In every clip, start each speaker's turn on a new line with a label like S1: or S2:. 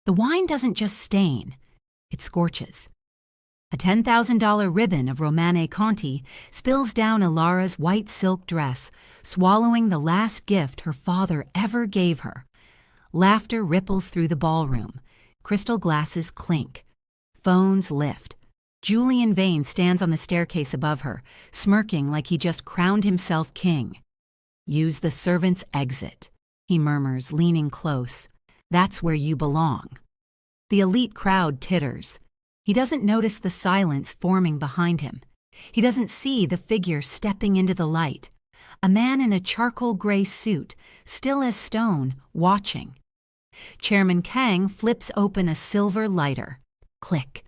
S1: The wine doesn't just stain, it scorches. A $10,000 ribbon of Romane Conti spills down Elara's white silk dress, swallowing the last gift her father ever gave her. Laughter ripples through the ballroom. Crystal glasses clink. Phones lift. Julian Vane stands on the staircase above her, smirking like he just crowned himself king. "Use the servant's exit," he murmurs, leaning close. "That's where you belong." The elite crowd titters. He doesn't notice the silence forming behind him. He doesn't see the figure stepping into the light. A man in a charcoal gray suit, still as stone, watching. Chairman Kang flips open a silver lighter. Click.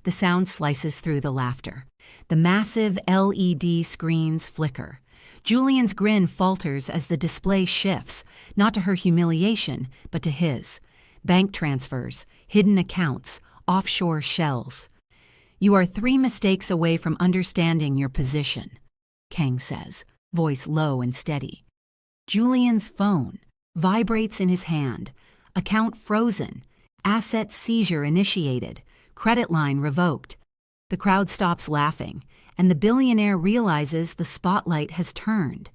S1: The sound slices through the laughter. The massive LED screens flicker. Julian's grin falters as the display shifts, not to her humiliation, but to his. Bank transfers, hidden accounts, offshore shells. "You are 3 mistakes away from understanding your position," Kang says, voice low and steady. Julian's phone vibrates in his hand. Account frozen. Asset seizure initiated. Credit line revoked. The crowd stops laughing, and the billionaire realizes the spotlight has turned.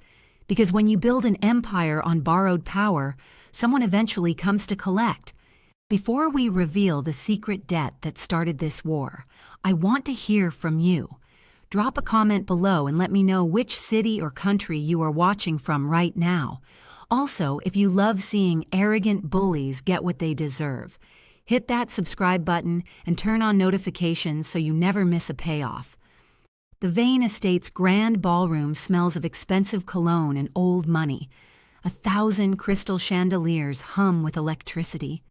S1: Because when you build an empire on borrowed power, someone eventually comes to collect. Before we reveal the secret debt that started this war, I want to hear from you. Drop a comment below and let me know which city or country you are watching from right now. Also, if you love seeing arrogant bullies get what they deserve, hit that subscribe button and turn on notifications so you never miss a payoff. The Vane Estate's grand ballroom smells of expensive cologne and old money. 1,000 crystal chandeliers hum with electricity.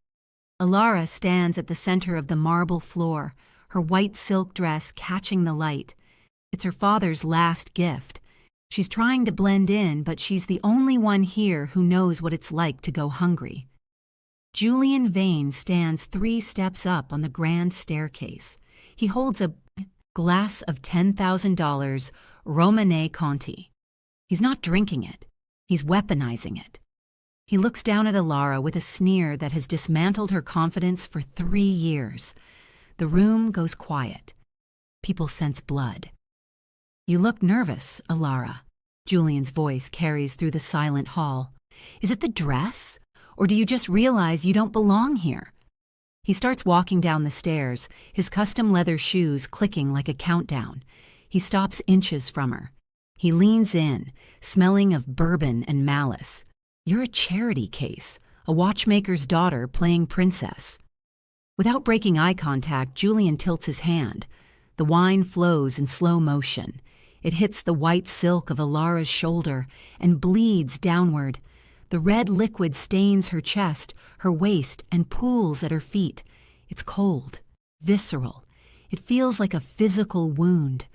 S1: Elara stands at the center of the marble floor, her white silk dress catching the light. It's her father's last gift. She's trying to blend in, but she's the only one here who knows what it's like to go hungry. Julian Vane stands 3 steps up on the grand staircase. He holds a glass of $10,000 Romane Conti. He's not drinking it. He's weaponizing it. He looks down at Elara with a sneer that has dismantled her confidence for 3 years. The room goes quiet. People sense blood. "You look nervous, Elara," Julian's voice carries through the silent hall. "Is it the dress? Or do you just realize you don't belong here?" He starts walking down the stairs, his custom leather shoes clicking like a countdown. He stops inches from her. He leans in, smelling of bourbon and malice. "You're a charity case, a watchmaker's daughter playing princess." Without breaking eye contact, Julian tilts his hand. The wine flows in slow motion. It hits the white silk of Elara's shoulder and bleeds downward. The red liquid stains her chest, her waist, and pools at her feet. It's cold, visceral. It feels like a physical wound.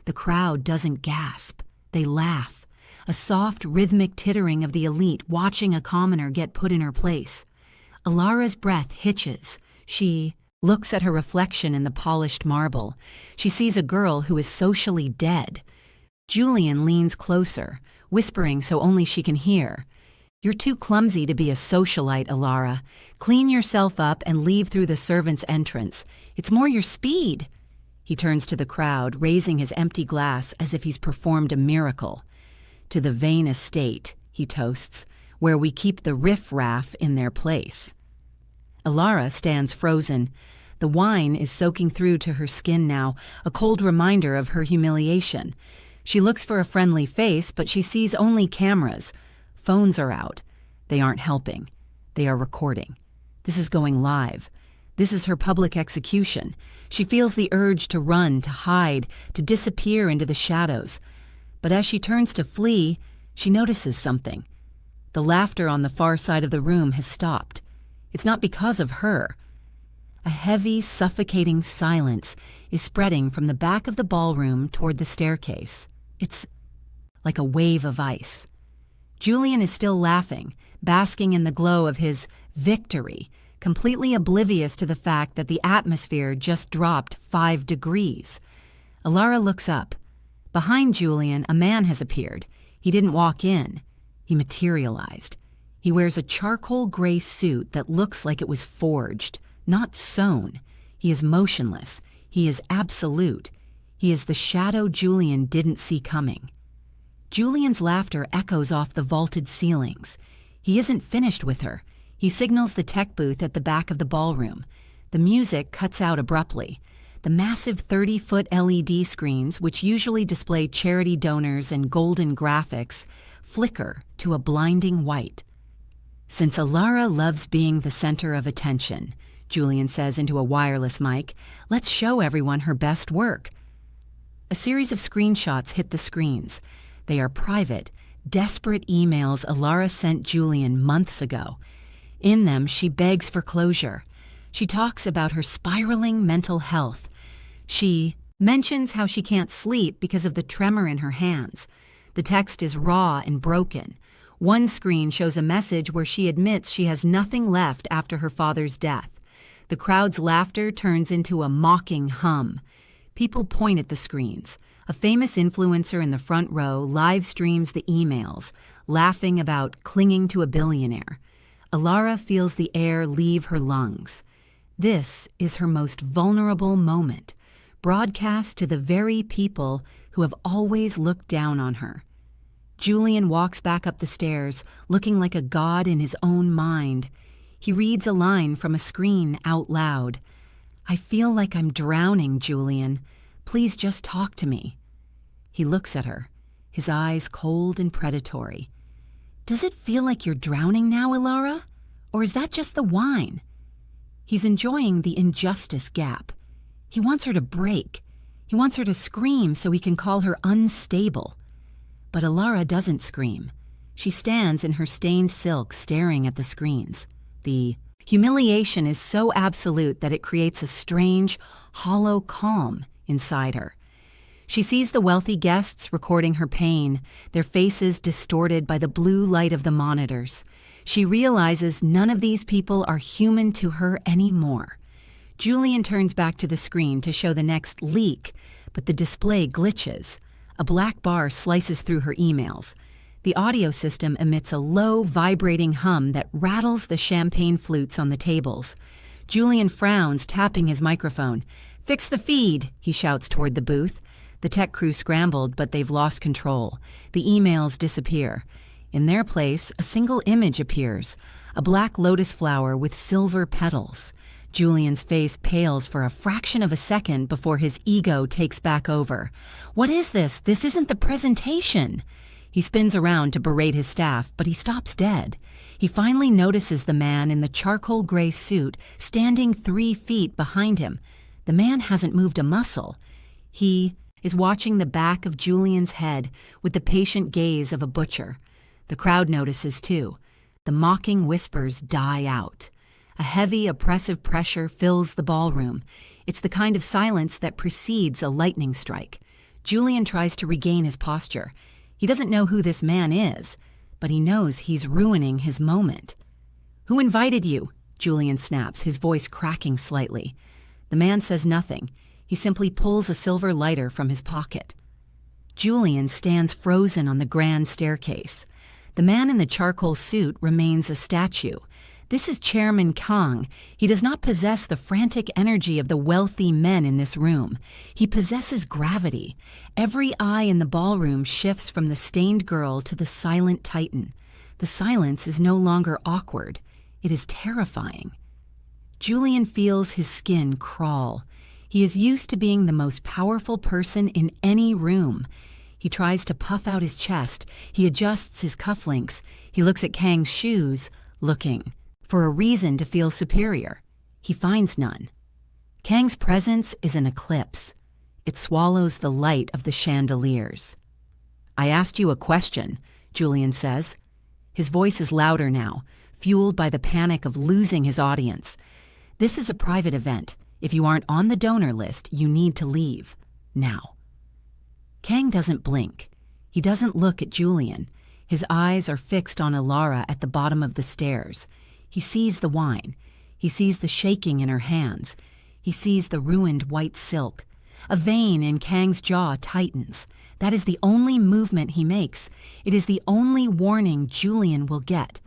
S1: The crowd doesn't gasp. They laugh. A soft, rhythmic tittering of the elite watching a commoner get put in her place. Elara's breath hitches. She looks at her reflection in the polished marble. She sees a girl who is socially dead. Julian leans closer, whispering so only she can hear. "You're too clumsy to be a socialite, Elara. Clean yourself up and leave through the servant's entrance. It's more your speed." He turns to the crowd, raising his empty glass as if he's performed a miracle. "To the Vane Estate," he toasts, "where we keep the riff-raff in their place." Elara stands frozen. The wine is soaking through to her skin now, a cold reminder of her humiliation. She looks for a friendly face, but she sees only cameras. Phones are out. They aren't helping. They are recording. This is going live. This is her public execution. She feels the urge to run, to hide, to disappear into the shadows. But as she turns to flee, she notices something. The laughter on the far side of the room has stopped. It's not because of her. A heavy, suffocating silence is spreading from the back of the ballroom toward the staircase. It's like a wave of ice. Julian is still laughing, basking in the glow of his victory, completely oblivious to the fact that the atmosphere just dropped 5 degrees. Elara looks up. Behind Julian, a man has appeared. He didn't walk in. He materialized. He wears a charcoal gray suit that looks like it was forged, not sewn. He is motionless. He is absolute. He is the shadow Julian didn't see coming. Julian's laughter echoes off the vaulted ceilings. He isn't finished with her. He signals the tech booth at the back of the ballroom. The music cuts out abruptly. The massive 30-foot LED screens, which usually display charity donors and golden graphics, flicker to a blinding white. "Since Elara loves being the center of attention," Julian says into a wireless mic, "let's show everyone her best work." A series of screenshots hit the screens. They are private, desperate emails Elara sent Julian months ago. In them, she begs for closure. She talks about her spiraling mental health. She mentions how she can't sleep because of the tremor in her hands. The text is raw and broken. One screen shows a message where she admits she has nothing left after her father's death. The crowd's laughter turns into a mocking hum. People point at the screens. A famous influencer in the front row live streams the emails, laughing about clinging to a billionaire. Elara feels the air leave her lungs. This is her most vulnerable moment, broadcast to the very people who have always looked down on her. Julian walks back up the stairs, looking like a god in his own mind. He reads a line from a screen out loud. "I feel like I'm drowning, Julian. Please just talk to me." He looks at her, his eyes cold and predatory. "Does it feel like you're drowning now, Elara? Or is that just the wine?" He's enjoying the injustice gap. He wants her to break. He wants her to scream so he can call her unstable. But Elara doesn't scream. She stands in her stained silk staring at the screens. The humiliation is so absolute that it creates a strange, hollow calm inside her. She sees the wealthy guests recording her pain, their faces distorted by the blue light of the monitors. She realizes none of these people are human to her anymore. Julian turns back to the screen to show the next leak, but the display glitches. A black bar slices through her emails. The audio system emits a low, vibrating hum that rattles the champagne flutes on the tables. Julian frowns, tapping his microphone. "Fix the feed," he shouts toward the booth. The tech crew scrambled, but they've lost control. The emails disappear. In their place, a single image appears, a black lotus flower with silver petals. Julian's face pales for a fraction of a second before his ego takes back over. "What is this? This isn't the presentation." He spins around to berate his staff, but he stops dead. He finally notices the man in the charcoal gray suit standing 3 feet behind him. The man hasn't moved a muscle. He is watching the back of Julian's head with the patient gaze of a butcher. The crowd notices too. The mocking whispers die out. A heavy, oppressive pressure fills the ballroom. It's the kind of silence that precedes a lightning strike. Julian tries to regain his posture. He doesn't know who this man is, but he knows he's ruining his moment. "Who invited you?" Julian snaps, his voice cracking slightly. The man says nothing. He simply pulls a silver lighter from his pocket. Julian stands frozen on the grand staircase. The man in the charcoal suit remains a statue. This is Chairman Kang. He does not possess the frantic energy of the wealthy men in this room. He possesses gravity. Every eye in the ballroom shifts from the stained girl to the silent titan. The silence is no longer awkward. It is terrifying. Julian feels his skin crawl. He is used to being the most powerful person in any room. He tries to puff out his chest. He adjusts his cufflinks. He looks at Kang's shoes, looking for a reason to feel superior. He finds none. Kang's presence is an eclipse. It swallows the light of the chandeliers. "I asked you a question," Julian says. His voice is louder now, fueled by the panic of losing his audience. "This is a private event. If you aren't on the donor list, you need to leave. Now." Kang doesn't blink. He doesn't look at Julian. His eyes are fixed on Elara at the bottom of the stairs. He sees the wine. He sees the shaking in her hands. He sees the ruined white silk. A vein in Kang's jaw tightens. That is the only movement he makes. It is the only warning Julian will get.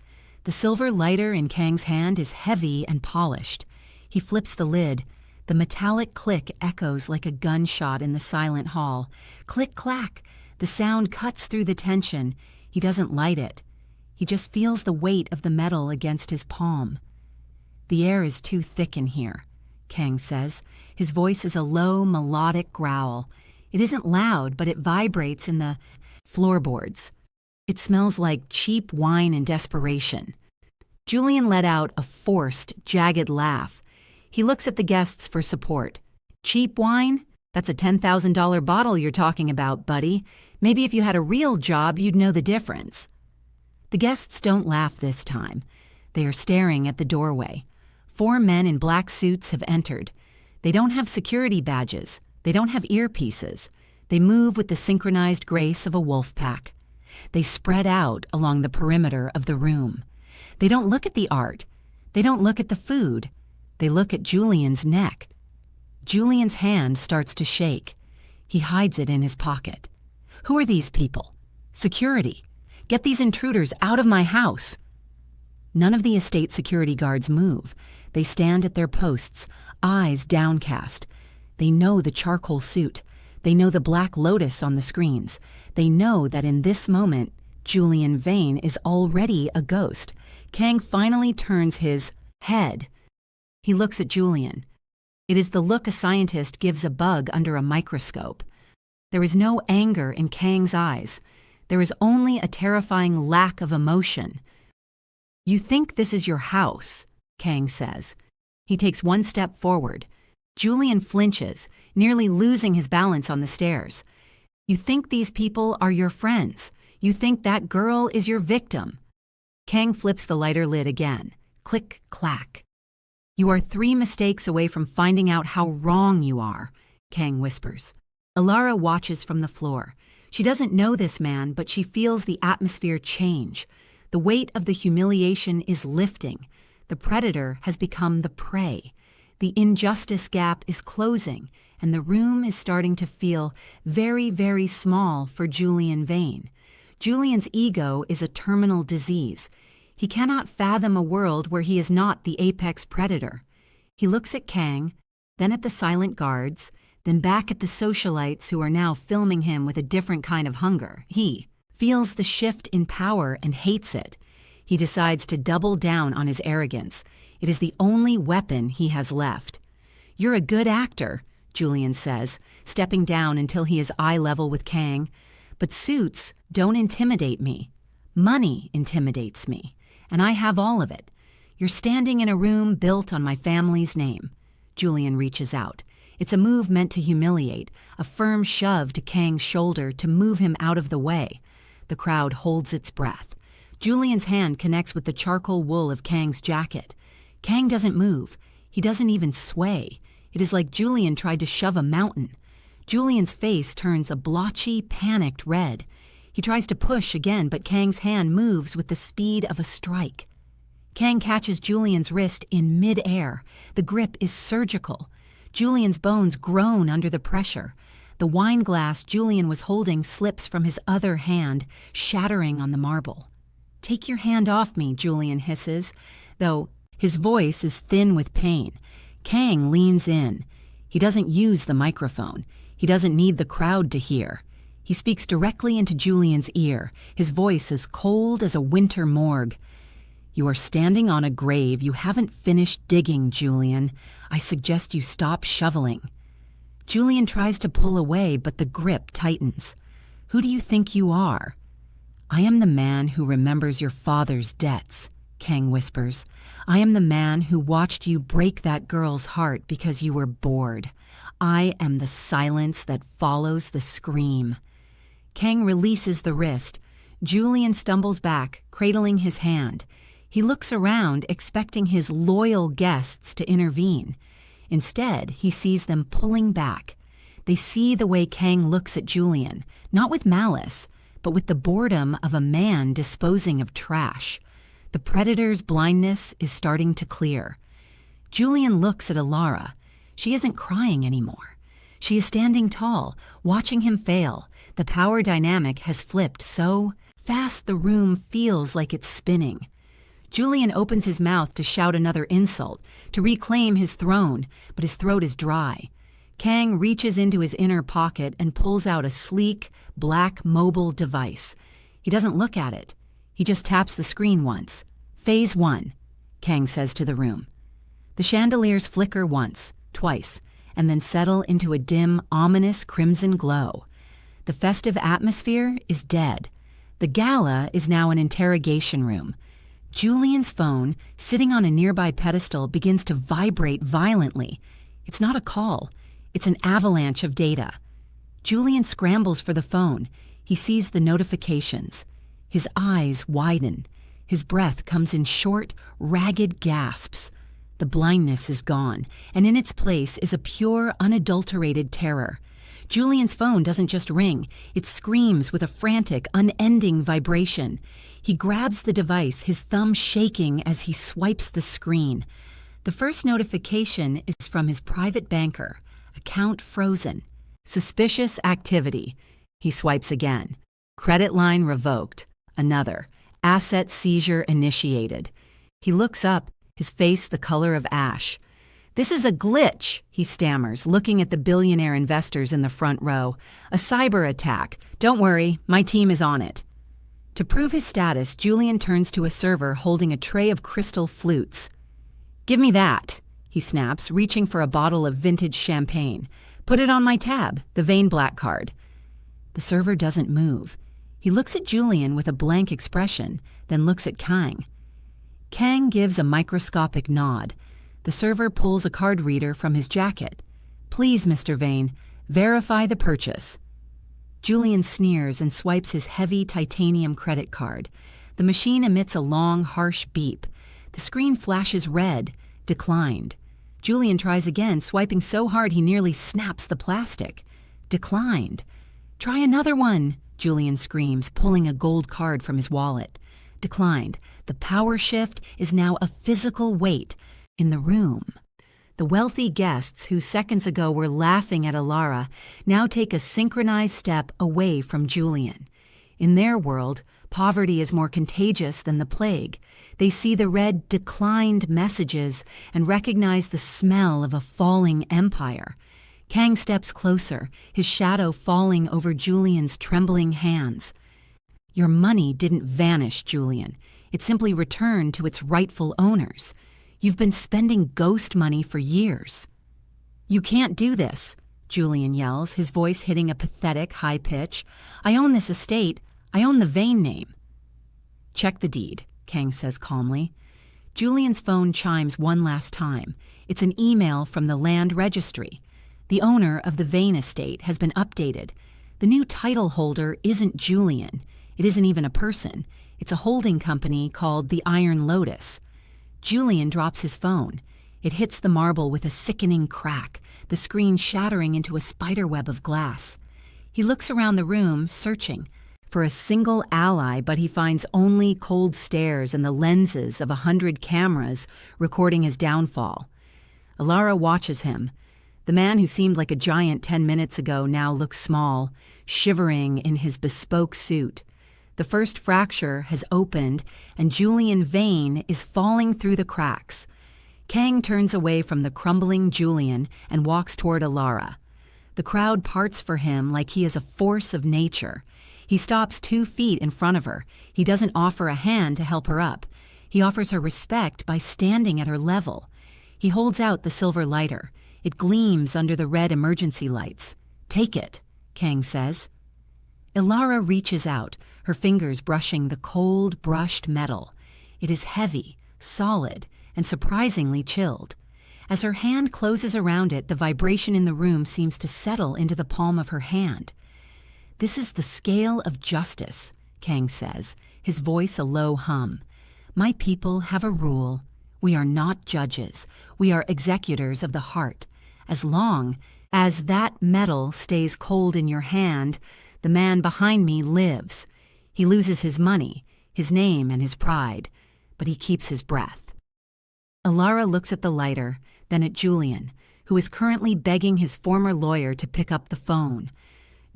S1: The silver lighter in Kang's hand is heavy and polished. He flips the lid. The metallic click echoes like a gunshot in the silent hall. Click-clack. The sound cuts through the tension. He doesn't light it. He just feels the weight of the metal against his palm. "The air is too thick in here," Kang says. His voice is a low, melodic growl. It isn't loud, but it vibrates in the floorboards. It smells like cheap wine and desperation. Julian let out a forced, jagged laugh. He looks at the guests for support. "Cheap wine? That's a $10,000 bottle you're talking about, buddy. Maybe if you had a real job, you'd know the difference." The guests don't laugh this time. They are staring at the doorway. 4 men in black suits have entered. They don't have security badges. They don't have earpieces. They move with the synchronized grace of a wolf pack. They spread out along the perimeter of the room. They don't look at the art. They don't look at the food. They look at Julian's neck. Julian's hand starts to shake. He hides it in his pocket. "Who are these people?" "Security. Get these intruders out of my house." None of the estate security guards move. They stand at their posts, eyes downcast. They know the charcoal suit. They know the black lotus on the screens. They know that in this moment, Julian Vane is already a ghost. Kang finally turns his head. He looks at Julian. It is the look a scientist gives a bug under a microscope. There is no anger in Kang's eyes. There is only a terrifying lack of emotion. "You think this is your house," Kang says. He takes one step forward. Julian flinches, nearly losing his balance on the stairs. "You think these people are your friends. You think that girl is your victim." Kang flips the lighter lid again. Click, clack. "You are 3 mistakes away from finding out how wrong you are," Kang whispers. Elara watches from the floor. She doesn't know this man, but she feels the atmosphere change. The weight of the humiliation is lifting. The predator has become the prey. The injustice gap is closing, and the room is starting to feel very, very small for Julian Vane. Julian's ego is a terminal disease. He cannot fathom a world where he is not the apex predator. He looks at Kang, then at the silent guards, then back at the socialites who are now filming him with a different kind of hunger. He feels the shift in power and hates it. He decides to double down on his arrogance. It is the only weapon he has left. "You're a good actor," Julian says, stepping down until he is eye level with Kang. "But suits don't intimidate me. Money intimidates me, and I have all of it. You're standing in a room built on my family's name." Julian reaches out. It's a move meant to humiliate, a firm shove to Kang's shoulder to move him out of the way. The crowd holds its breath. Julian's hand connects with the charcoal wool of Kang's jacket. Kang doesn't move. He doesn't even sway. It is like Julian tried to shove a mountain. Julian's face turns a blotchy, panicked red. He tries to push again, but Kang's hand moves with the speed of a strike. Kang catches Julian's wrist in mid-air. The grip is surgical. Julian's bones groan under the pressure. The wine glass Julian was holding slips from his other hand, shattering on the marble. "Take your hand off me," Julian hisses, though his voice is thin with pain. Kang leans in. He doesn't use the microphone. He doesn't need the crowd to hear. He speaks directly into Julian's ear. His voice is cold as a winter morgue. "You are standing on a grave you haven't finished digging, Julian. I suggest you stop shoveling." Julian tries to pull away, but the grip tightens. "Who do you think you are?" "I am the man who remembers your father's debts," Kang whispers. "I am the man who watched you break that girl's heart because you were bored. I am the silence that follows the scream." Kang releases the wrist. Julian stumbles back, cradling his hand. He looks around, expecting his loyal guests to intervene. Instead, he sees them pulling back. They see the way Kang looks at Julian, not with malice, but with the boredom of a man disposing of trash. The predator's blindness is starting to clear. Julian looks at Elara. She isn't crying anymore. She is standing tall, watching him fail. The power dynamic has flipped so fast the room feels like it's spinning. Julian opens his mouth to shout another insult, to reclaim his throne, but his throat is dry. Kang reaches into his inner pocket and pulls out a sleek, black mobile device. He doesn't look at it. He just taps the screen once. Phase 1, Kang says to the room. The chandeliers flicker once, twice, and then settle into a dim, ominous crimson glow. The festive atmosphere is dead. The gala is now an interrogation room. Julian's phone, sitting on a nearby pedestal, begins to vibrate violently. It's not a call. It's an avalanche of data. Julian scrambles for the phone. He sees the notifications. His eyes widen. His breath comes in short, ragged gasps. The blindness is gone, and in its place is a pure, unadulterated terror. Julian's phone doesn't just ring. It screams with a frantic, unending vibration. He grabs the device, his thumb shaking as he swipes the screen. The first notification is from his private banker. Account frozen. Suspicious activity. He swipes again. Credit line revoked. Another. Asset seizure initiated. He looks up, his face the color of ash. "This is a glitch," he stammers, looking at the billionaire investors in the front row. "A cyber attack. Don't worry, my team is on it." To prove his status, Julian turns to a server holding a tray of crystal flutes. "Give me that," he snaps, reaching for a bottle of vintage champagne. "Put it on my tab, the Vane Black card." The server doesn't move. He looks at Julian with a blank expression, then looks at Kang. Kang gives a microscopic nod. The server pulls a card reader from his jacket. "Please, Mr. Vane, verify the purchase." Julian sneers and swipes his heavy titanium credit card. The machine emits a long, harsh beep. The screen flashes red. Declined. Julian tries again, swiping so hard he nearly snaps the plastic. Declined. "Try another one," Julian screams, pulling a gold card from his wallet. Declined. The power shift is now a physical weight in the room. The wealthy guests who seconds ago were laughing at Elara now take a synchronized step away from Julian. In their world, poverty is more contagious than the plague. They see the red declined messages and recognize the smell of a falling empire. Kang steps closer, his shadow falling over Julian's trembling hands. "Your money didn't vanish, Julian. It simply returned to its rightful owners. You've been spending ghost money for years." "You can't do this," Julian yells, his voice hitting a pathetic high pitch. "I own this estate. I own the Vane name." "Check the deed," Kang says calmly. Julian's phone chimes one last time. It's an email from the land registry. The owner of the Vane estate has been updated. The new title holder isn't Julian. It isn't even a person. It's a holding company called the Iron Lotus. Julian drops his phone. It hits the marble with a sickening crack, the screen shattering into a spiderweb of glass. He looks around the room, searching for a single ally, but he finds only cold stares and the lenses of 100 cameras recording his downfall. Elara watches him. The man who seemed like a giant 10 minutes ago now looks small, shivering in his bespoke suit. The first fracture has opened, and Julian Vane is falling through the cracks. Kang turns away from the crumbling Julian and walks toward Elara. The crowd parts for him like he is a force of nature. He stops 2 feet in front of her. He doesn't offer a hand to help her up. He offers her respect by standing at her level. He holds out the silver lighter. It gleams under the red emergency lights. "Take it," Kang says. Elara reaches out, her fingers brushing the cold, brushed metal. It is heavy, solid, and surprisingly chilled. As her hand closes around it, the vibration in the room seems to settle into the palm of her hand. "This is the scale of justice," Kang says, his voice a low hum. "My people have a rule. We are not judges. We are executors of the heart. As long as that metal stays cold in your hand, the man behind me lives. He loses his money, his name, and his pride, but he keeps his breath." Elara looks at the lighter, then at Julian, who is currently begging his former lawyer to pick up the phone.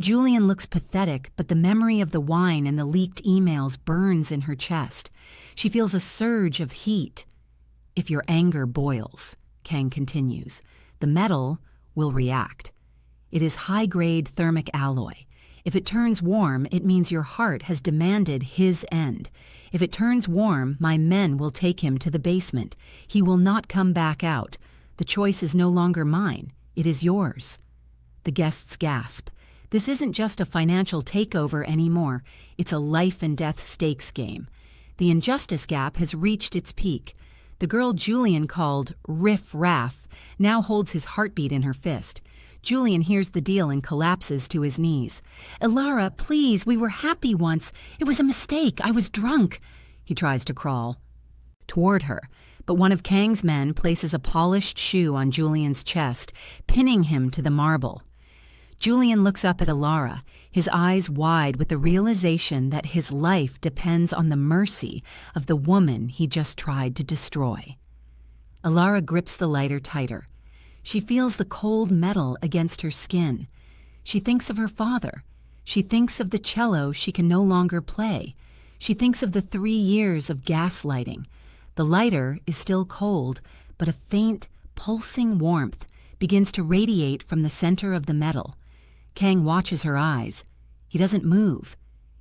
S1: Julian looks pathetic, but the memory of the wine and the leaked emails burns in her chest. She feels a surge of heat. If your anger boils, Kang continues, the metal will react. It is high-grade thermic alloy. If it turns warm, it means your heart has demanded his end. If it turns warm, my men will take him to the basement. He will not come back out. The choice is no longer mine. It is yours. The guests gasp. This isn't just a financial takeover anymore. It's a life-and-death stakes game. The injustice gap has reached its peak. The girl Julian called Riff Raff now holds his heartbeat in her fist. Julian hears the deal and collapses to his knees. "Elara, please, we were happy once. It was a mistake. I was drunk." He tries to crawl toward her, but one of Kang's men places a polished shoe on Julian's chest, pinning him to the marble. Julian looks up at Elara, his eyes wide with the realization that his life depends on the mercy of the woman he just tried to destroy. Elara grips the lighter tighter. She feels the cold metal against her skin. She thinks of her father. She thinks of the cello she can no longer play. She thinks of the 3 years of gaslighting. The lighter is still cold, but a faint, pulsing warmth begins to radiate from the center of the metal. Kang watches her eyes. He doesn't move.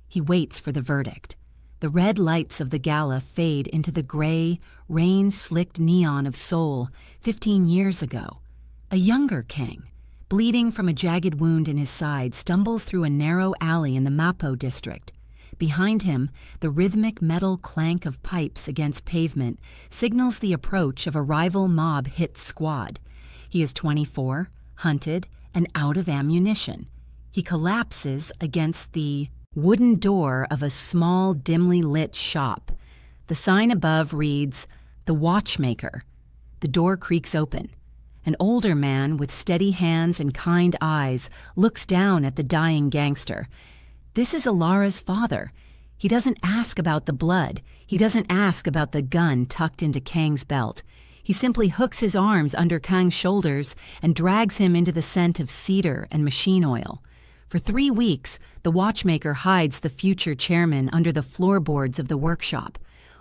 S1: He waits for the verdict. The red lights of the gala fade into the gray, rain-slicked neon of Seoul 15 years ago. A younger Kang, bleeding from a jagged wound in his side, stumbles through a narrow alley in the Mapo district. Behind him, the rhythmic metal clank of pipes against pavement signals the approach of a rival mob hit squad. He is 24, hunted, and out of ammunition. He collapses against the wooden door of a small, dimly lit shop. The sign above reads, "The Watchmaker." The door creaks open. An older man with steady hands and kind eyes looks down at the dying gangster. This is Elara's father. He doesn't ask about the blood. He doesn't ask about the gun tucked into Kang's belt. He simply hooks his arms under Kang's shoulders and drags him into the scent of cedar and machine oil. For 3 weeks, the watchmaker hides the future chairman under the floorboards of the workshop.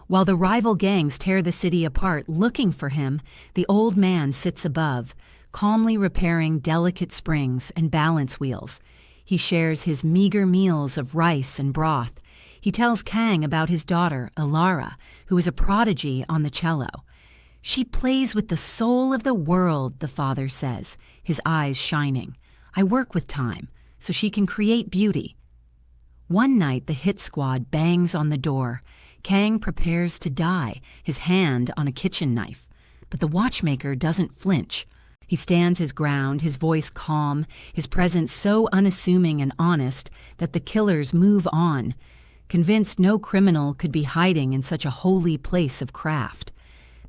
S1: While the rival gangs tear the city apart looking for him, the old man sits above, calmly repairing delicate springs and balance wheels. He shares his meager meals of rice and broth. He tells Kang about his daughter, Elara, who is a prodigy on the cello. "She plays with the soul of the world," the father says, his eyes shining. "I work with time, so she can create beauty." One night, the hit squad bangs on the door. Kang prepares to die, his hand on a kitchen knife. But the watchmaker doesn't flinch. He stands his ground, his voice calm, his presence so unassuming and honest that the killers move on, convinced no criminal could be hiding in such a holy place of craft.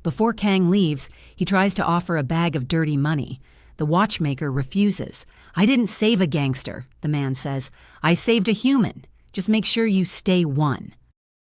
S1: Before Kang leaves, he tries to offer a bag of dirty money. The watchmaker refuses. "I didn't save a gangster," the man says. "I saved a human. Just make sure you stay one."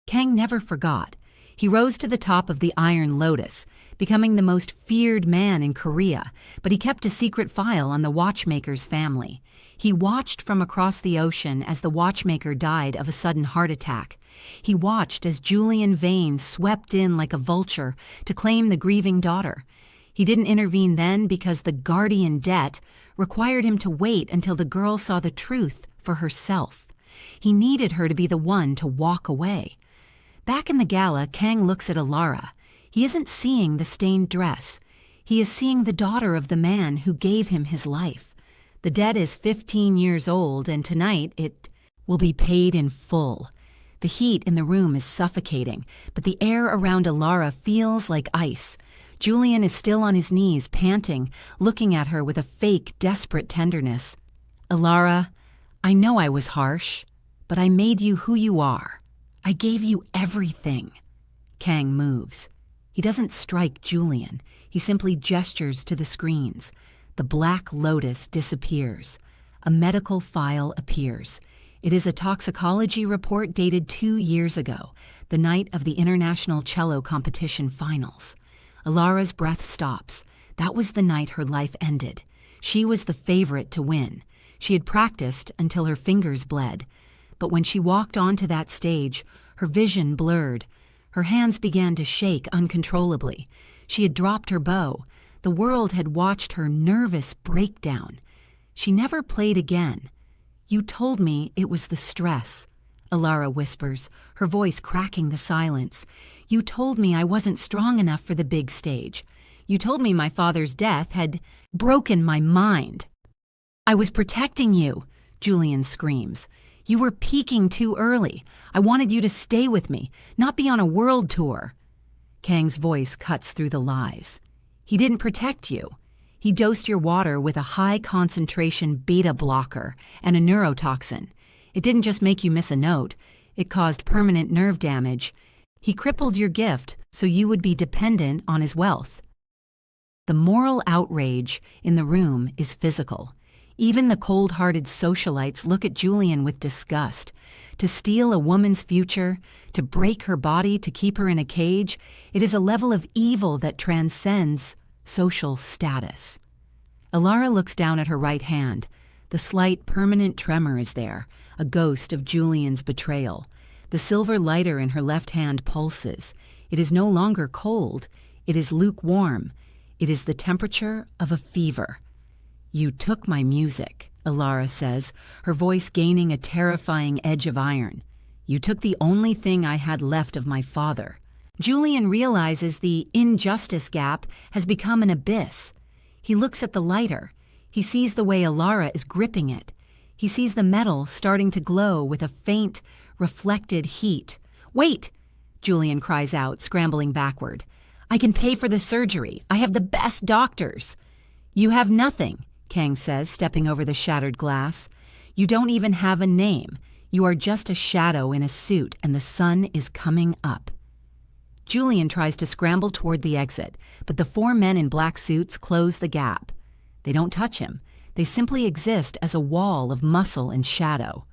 S1: Kang never forgot. He rose to the top of the Iron Lotus, becoming the most feared man in Korea, but he kept a secret file on the watchmaker's family. He watched from across the ocean as the watchmaker died of a sudden heart attack. He watched as Julian Vane swept in like a vulture to claim the grieving daughter. He didn't intervene then because the guardian debt required him to wait until the girl saw the truth for herself. He needed her to be the one to walk away. Back in the gala, Kang looks at Elara. He isn't seeing the stained dress. He is seeing the daughter of the man who gave him his life. The debt is 15 years old, and tonight it will be paid in full. The heat in the room is suffocating, but the air around Elara feels like ice. Julian is still on his knees, panting, looking at her with a fake, desperate tenderness. "Elara, I know I was harsh, but I made you who you are. I gave you everything." Kang moves. He doesn't strike Julian. He simply gestures to the screens. The Black Lotus disappears. A medical file appears. It is a toxicology report dated 2 years ago, the night of the International Cello Competition Finals. Elara's breath stops. That was the night her life ended. She was the favorite to win. She had practiced until her fingers bled. But when she walked onto that stage, her vision blurred. Her hands began to shake uncontrollably. She had dropped her bow. The world had watched her nervous breakdown. She never played again. "You told me it was the stress," Elara whispers, her voice cracking the silence. "You told me I wasn't strong enough for the big stage. You told me my father's death had broken my mind." "I was protecting you," Julian screams. "You were peaking too early. I wanted you to stay with me, not be on a world tour." Kang's voice cuts through the lies. "He didn't protect you. He dosed your water with a high-concentration beta blocker and a neurotoxin. It didn't just make you miss a note. It caused permanent nerve damage. He crippled your gift so you would be dependent on his wealth." The moral outrage in the room is physical. Even the cold-hearted socialites look at Julian with disgust. To steal a woman's future, to break her body to keep her in a cage, it is a level of evil that transcends social status. Elara looks down at her right hand. The slight, permanent tremor is there, a ghost of Julian's betrayal. The silver lighter in her left hand pulses. It is no longer cold. It is lukewarm. It is the temperature of a fever. "You took my music," Elara says, her voice gaining a terrifying edge of iron. "You took the only thing I had left of my father." Julian realizes the injustice gap has become an abyss. He looks at the lighter. He sees the way Elara is gripping it. He sees the metal starting to glow with a faint, reflected heat. "Wait!" Julian cries out, scrambling backward. "I can pay for the surgery. I have the best doctors." "You have nothing," Kang says, stepping over the shattered glass. "You don't even have a name. You are just a shadow in a suit, and the sun is coming up." Julian tries to scramble toward the exit, but the 4 men in black suits close the gap. They don't touch him. They simply exist as a wall of muscle and shadow.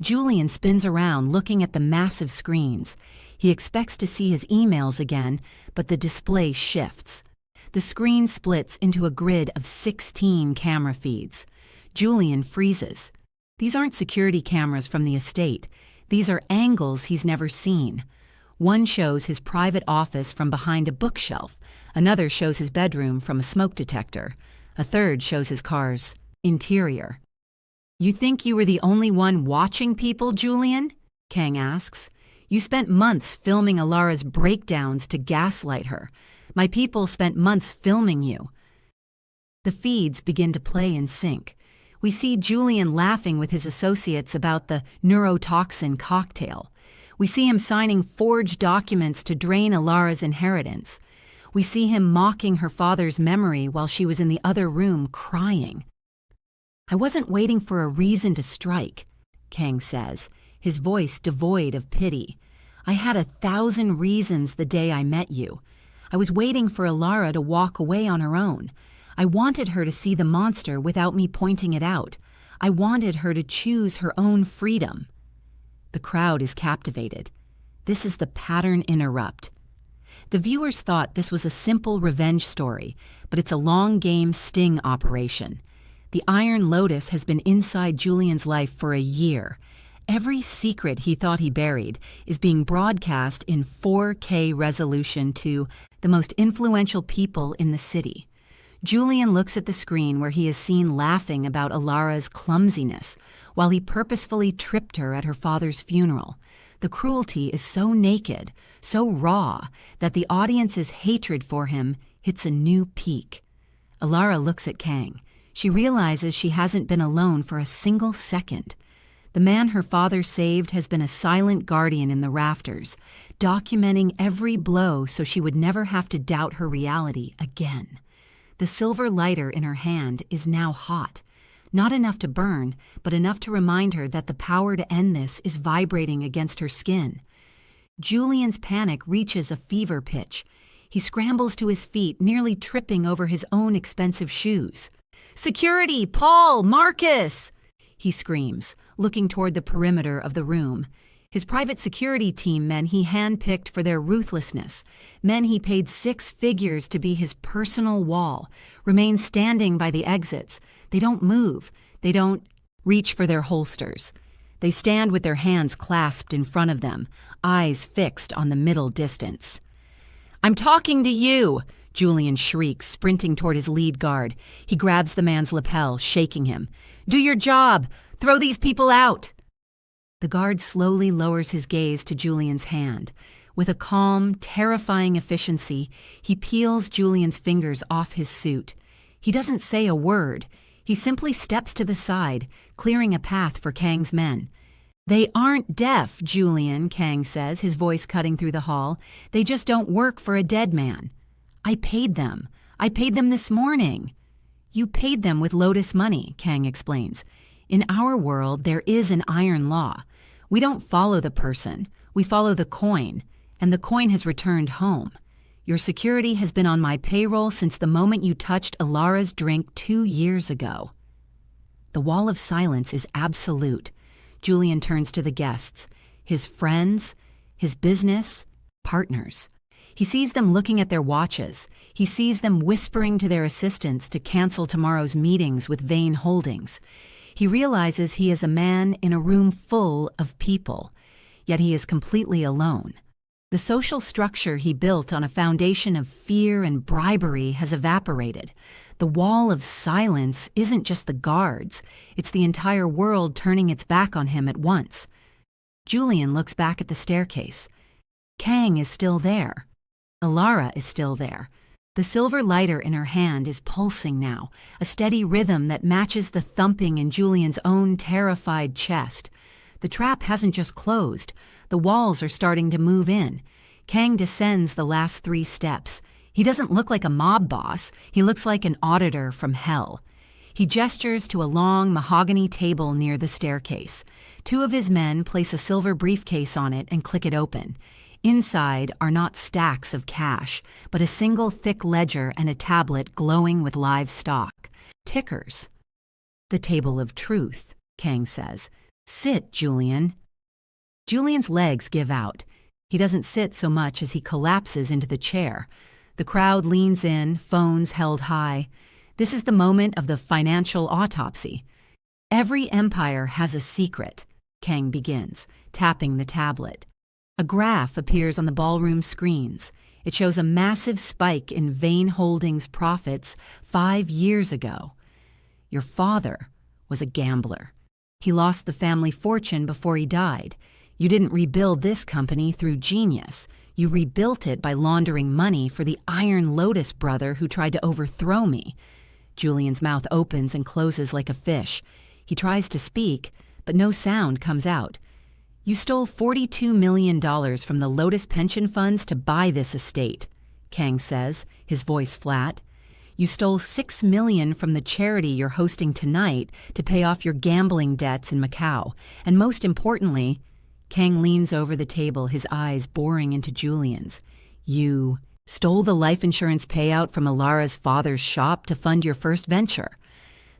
S1: Julian spins around, looking at the massive screens. He expects to see his emails again, but the display shifts. The screen splits into a grid of 16 camera feeds. Julian freezes. These aren't security cameras from the estate. These are angles he's never seen. One shows his private office from behind a bookshelf. Another shows his bedroom from a smoke detector. A third shows his car's interior. "You think you were the only one watching people, Julian?" Kang asks. "You spent months filming Elara's breakdowns to gaslight her. My people spent months filming you." The feeds begin to play in sync. We see Julian laughing with his associates about the neurotoxin cocktail. We see him signing forged documents to drain Elara's inheritance. We see him mocking her father's memory while she was in the other room crying. "I wasn't waiting for a reason to strike," Kang says, his voice devoid of pity. "I had 1,000 reasons the day I met you. I was waiting for Elara to walk away on her own. I wanted her to see the monster without me pointing it out. I wanted her to choose her own freedom." The crowd is captivated. This is the pattern interrupt. The viewers thought this was a simple revenge story, but it's a long-game sting operation. The Iron Lotus has been inside Julian's life for a year. Every secret he thought he buried is being broadcast in 4K resolution to the most influential people in the city. Julian looks at the screen where he is seen laughing about Elara's clumsiness while he purposefully tripped her at her father's funeral. The cruelty is so naked, so raw, that the audience's hatred for him hits a new peak. Elara looks at Kang. She realizes she hasn't been alone for a single second. The man her father saved has been a silent guardian in the rafters, documenting every blow so she would never have to doubt her reality again. The silver lighter in her hand is now hot. Not enough to burn, but enough to remind her that the power to end this is vibrating against her skin. Julian's panic reaches a fever pitch. He scrambles to his feet, nearly tripping over his own expensive shoes. "Security! Paul! Marcus!" he screams, looking toward the perimeter of the room. His private security team men he handpicked for their ruthlessness, men he paid 6 figures to be his personal wall, remain standing by the exits. They don't move. They don't reach for their holsters. They stand with their hands clasped in front of them, eyes fixed on the middle distance. "I'm talking to you!" Julian shrieks, sprinting toward his lead guard. He grabs the man's lapel, shaking him. "Do your job! Throw these people out!" The guard slowly lowers his gaze to Julian's hand. With a calm, terrifying efficiency, he peels Julian's fingers off his suit. He doesn't say a word. He simply steps to the side, clearing a path for Kang's men. "They aren't deaf, Julian," Kang says, his voice cutting through the hall. "They just don't work for a dead man." "I paid them. I paid them this morning." "You paid them with Lotus money," Kang explains. "In our world, there is an iron law. We don't follow the person. We follow the coin, and the coin has returned home. Your security has been on my payroll since the moment you touched Elara's drink 2 years ago." The wall of silence is absolute. Julian turns to the guests, his friends, his business partners. He sees them looking at their watches. He sees them whispering to their assistants to cancel tomorrow's meetings with Vane Holdings. He realizes he is a man in a room full of people, yet he is completely alone. The social structure he built on a foundation of fear and bribery has evaporated. The wall of silence isn't just the guards, it's the entire world turning its back on him at once. Julian looks back at the staircase. Kang is still there. Elara is still there. The silver lighter in her hand is pulsing now, a steady rhythm that matches the thumping in Julian's own terrified chest. The trap hasn't just closed. The walls are starting to move in. Kang descends the last 3 steps. He doesn't look like a mob boss. He looks like an auditor from hell. He gestures to a long mahogany table near the staircase. 2 of his men place a silver briefcase on it and click it open. Inside are not stacks of cash, but a single thick ledger and a tablet glowing with live stock. Tickers. "The table of truth," Kang says. "Sit, Julian." Julian's legs give out. He doesn't sit so much as he collapses into the chair. The crowd leans in, phones held high. This is the moment of the financial autopsy. "Every empire has a secret," Kang begins, tapping the tablet. A graph appears on the ballroom screens. It shows a massive spike in Vane Holdings' profits 5 years ago. "Your father was a gambler. He lost the family fortune before he died. You didn't rebuild this company through genius. You rebuilt it by laundering money for the Iron Lotus brother who tried to overthrow me." Julian's mouth opens and closes like a fish. He tries to speak, but no sound comes out. "You stole $42 million from the Lotus pension funds to buy this estate," Kang says, his voice flat. "You stole $6 million from the charity you're hosting tonight to pay off your gambling debts in Macau. And most importantly," Kang leans over the table, his eyes boring into Julian's, "you stole the life insurance payout from Elara's father's shop to fund your first venture."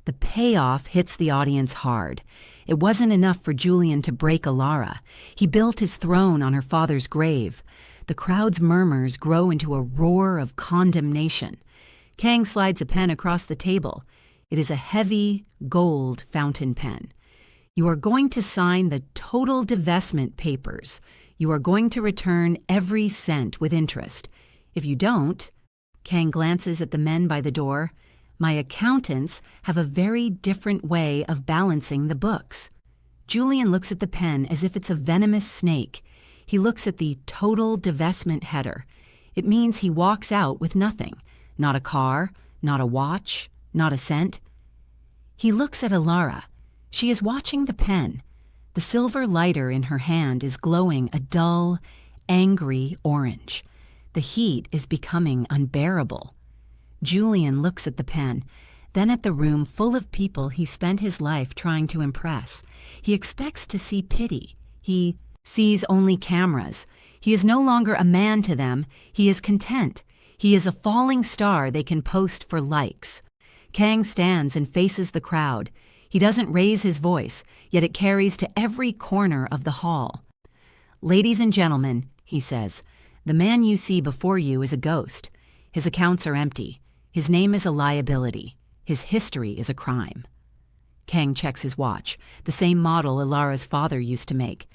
S1: The payoff hits the audience hard. It wasn't enough for Julian to break Elara. He built his throne on her father's grave. The crowd's murmurs grow into a roar of condemnation. Kang slides a pen across the table. It is a heavy, gold fountain pen. "You are going to sign the total divestment papers. You are going to return every cent with interest. If you don't," Kang glances at the men by the door, "my accountants have a very different way of balancing the books." Julian looks at the pen as if it's a venomous snake. He looks at the total divestment header. It means he walks out with nothing. Not a car, not a watch, not a cent. He looks at Elara. She is watching the pen. The silver lighter in her hand is glowing a dull, angry orange. The heat is becoming unbearable. Julian looks at the pen, then at the room full of people he spent his life trying to impress. He expects to see pity. He sees only cameras. He is no longer a man to them. He is content. He is a falling star they can post for likes. Kang stands and faces the crowd. He doesn't raise his voice, yet it carries to every corner of the hall. "Ladies and gentlemen," he says, "the man you see before you is a ghost. His accounts are empty. His name is a liability. His history is a crime." Kang checks his watch, the same model Elara's father used to make.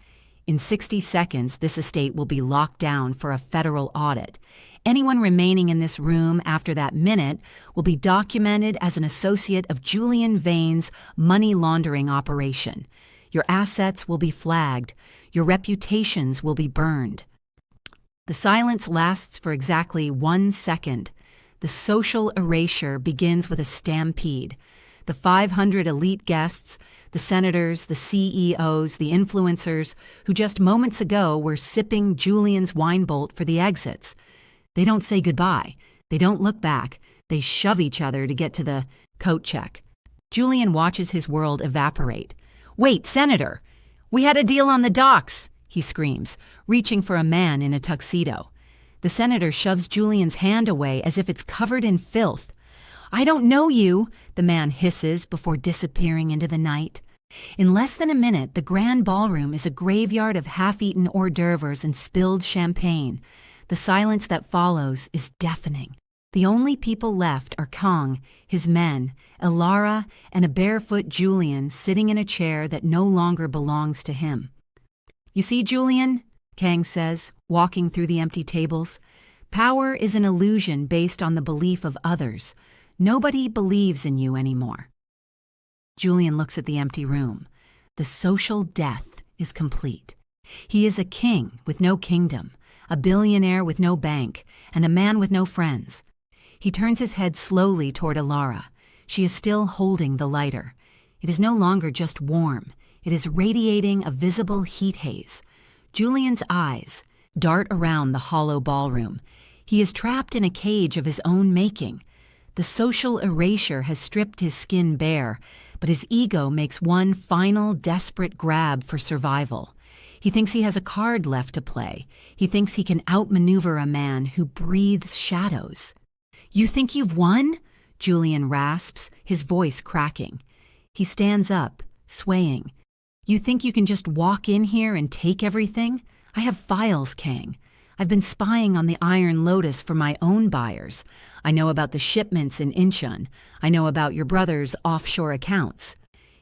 S1: In 60 seconds, this estate will be locked down for a federal audit. Anyone remaining in this room after that minute will be documented as an associate of Julian Vane's money laundering operation. Your assets will be flagged. Your reputations will be burned. The silence lasts for exactly 1 second. The social erasure begins with a stampede. The 500 elite guests, the senators, the CEOs, the influencers, who just moments ago were sipping Julian's wine bolt for the exits. They don't say goodbye. They don't look back. They shove each other to get to the coat check. Julian watches his world evaporate. "Wait, Senator! We had a deal on the docks!" he screams, reaching for a man in a tuxedo. The senator shoves Julian's hand away as if it's covered in filth. "I don't know you," the man hisses before disappearing into the night. In less than a minute, the grand ballroom is a graveyard of half-eaten hors d'oeuvres and spilled champagne. The silence that follows is deafening. The only people left are Kang, his men, Elara, and a barefoot Julian sitting in a chair that no longer belongs to him. "You see, Julian," Kang says, walking through the empty tables, "power is an illusion based on the belief of others. Nobody believes in you anymore." Julian looks at the empty room. The social death is complete. He is a king with no kingdom, a billionaire with no bank, and a man with no friends. He turns his head slowly toward Elara. She is still holding the lighter. It is no longer just warm. It is radiating a visible heat haze. Julian's eyes dart around the hollow ballroom. He is trapped in a cage of his own making. The social erasure has stripped his skin bare, but his ego makes one final desperate grab for survival. He thinks he has a card left to play. He thinks he can outmaneuver a man who breathes shadows. "You think you've won?" Julian rasps, his voice cracking. He stands up, swaying. "You think you can just walk in here and take everything? I have files, Kang. I've been spying on the Iron Lotus for my own buyers. I know about the shipments in Incheon. I know about your brother's offshore accounts."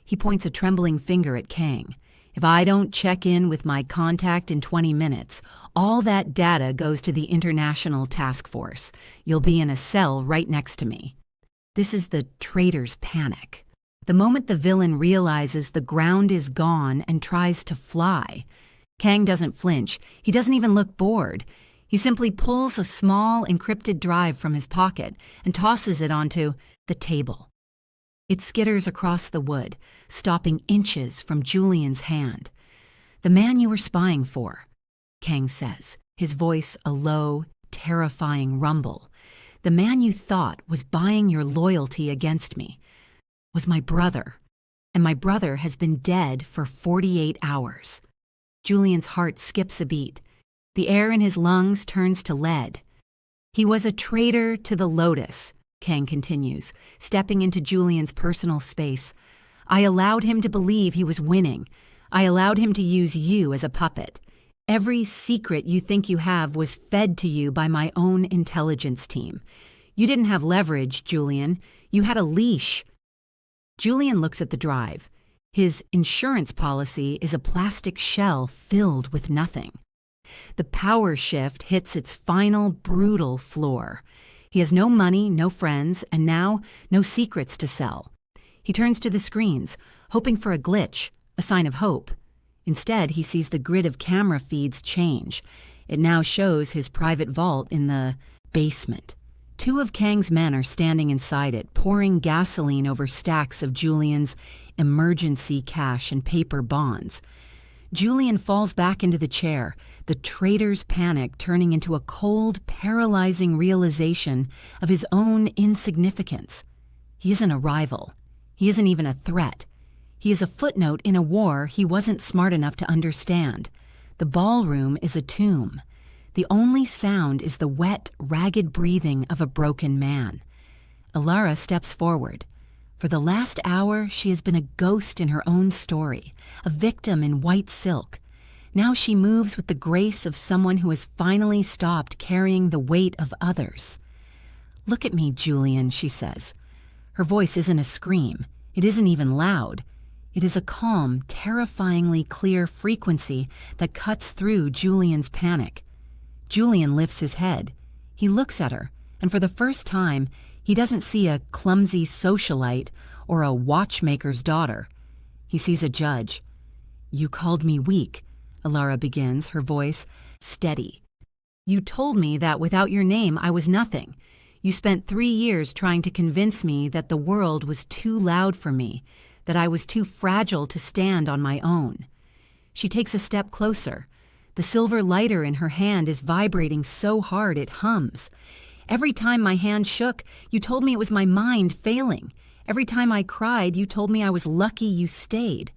S1: He points a trembling finger at Kang. "If I don't check in with my contact in 20 minutes, all that data goes to the International Task Force. You'll be in a cell right next to me." This is the traitor's panic. The moment the villain realizes the ground is gone and tries to fly, Kang doesn't flinch. He doesn't even look bored. He simply pulls a small encrypted drive from his pocket and tosses it onto the table. It skitters across the wood, stopping inches from Julian's hand. "The man you were spying for," Kang says, his voice a low, terrifying rumble. "The man you thought was buying your loyalty against me was my brother, and my brother has been dead for 48 hours. Julian's heart skips a beat. The air in his lungs turns to lead. "He was a traitor to the Lotus," Kang continues, stepping into Julian's personal space. "I allowed him to believe he was winning. I allowed him to use you as a puppet. Every secret you think you have was fed to you by my own intelligence team. You didn't have leverage, Julian. You had a leash." Julian looks at the drive. His insurance policy is a plastic shell filled with nothing. The power shift hits its final brutal floor. He has no money, no friends, and now no secrets to sell. He turns to the screens, hoping for a glitch, a sign of hope. Instead, he sees the grid of camera feeds change. It now shows his private vault in the basement. 2 of Kang's men are standing inside it, pouring gasoline over stacks of Julian's emergency cash and paper bonds. Julian falls back into the chair, the traitor's panic turning into a cold, paralyzing realization of his own insignificance. He isn't a rival. He isn't even a threat. He is a footnote in a war he wasn't smart enough to understand. The ballroom is a tomb. The only sound is the wet, ragged breathing of a broken man. Elara steps forward. For the last hour, she has been a ghost in her own story, a victim in white silk. Now she moves with the grace of someone who has finally stopped carrying the weight of others. "Look at me, Julian," she says. Her voice isn't a scream. It isn't even loud. It is a calm, terrifyingly clear frequency that cuts through Julian's panic. Julian lifts his head. He looks at her, and for the first time, he doesn't see a clumsy socialite or a watchmaker's daughter. He sees a judge. "You called me weak," Elara begins, her voice steady. "You told me that without your name I was nothing. You spent 3 years trying to convince me that the world was too loud for me, that I was too fragile to stand on my own." She takes a step closer. The silver lighter in her hand is vibrating so hard it hums. "Every time my hand shook, you told me it was my mind failing. Every time I cried, you told me I was lucky you stayed.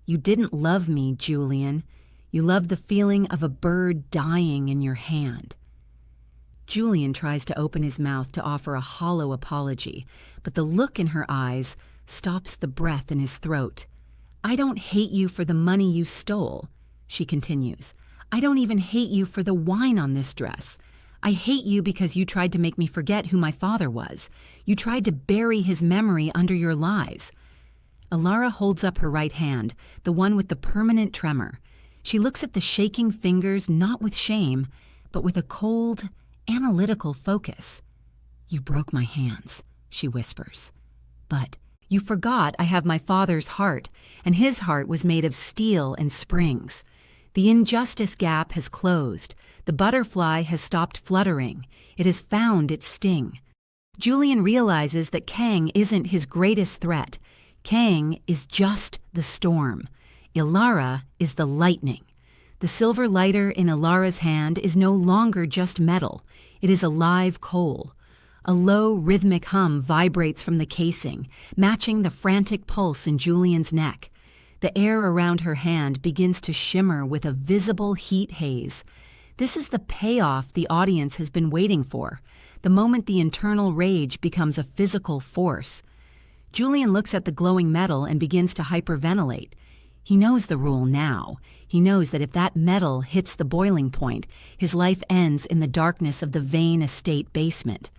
S1: You didn't love me, Julian. You loved the feeling of a bird dying in your hand." Julian tries to open his mouth to offer a hollow apology, but the look in her eyes stops the breath in his throat. "I don't hate you for the money you stole," she continues. "I don't even hate you for the wine on this dress. I hate you because you tried to make me forget who my father was. You tried to bury his memory under your lies." Elara holds up her right hand, the one with the permanent tremor. She looks at the shaking fingers not with shame, but with a cold, analytical focus. "You broke my hands," she whispers. "But you forgot I have my father's heart, and his heart was made of steel and springs. The injustice gap has closed. The butterfly has stopped fluttering. It has found its sting." Julian realizes that Kang isn't his greatest threat. Kang is just the storm. Elara is the lightning. The silver lighter in Elara's hand is no longer just metal. It is a live coal. A low, rhythmic hum vibrates from the casing, matching the frantic pulse in Julian's neck. The air around her hand begins to shimmer with a visible heat haze. This is the payoff the audience has been waiting for, the moment the internal rage becomes a physical force. Julian looks at the glowing metal and begins to hyperventilate. He knows the rule now. He knows that if that metal hits the boiling point, his life ends in the darkness of the Vane estate basement.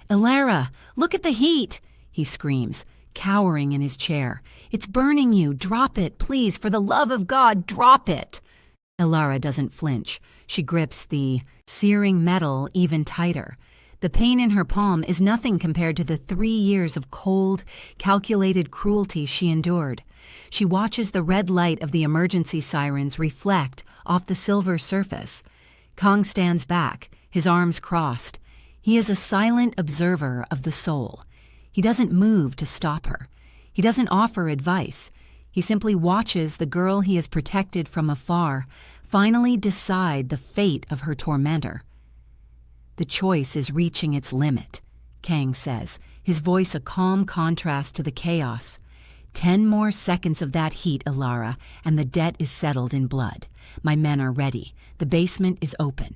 S1: "Elara, look at the heat!" he screams, cowering in his chair. "It's burning you. Drop it, please. For the love of God, drop it." Elara doesn't flinch. She grips the searing metal even tighter. The pain in her palm is nothing compared to the 3 years of cold, calculated cruelty she endured. She watches the red light of the emergency sirens reflect off the silver surface. Kang stands back, his arms crossed. He is a silent observer of the soul. He doesn't move to stop her. He doesn't offer advice. He simply watches the girl he has protected from afar finally decide the fate of her tormentor. "The choice is reaching its limit," Kang says, his voice a calm contrast to the chaos. 10 more seconds of that heat, Elara, and the debt is settled in blood. My men are ready. The basement is open."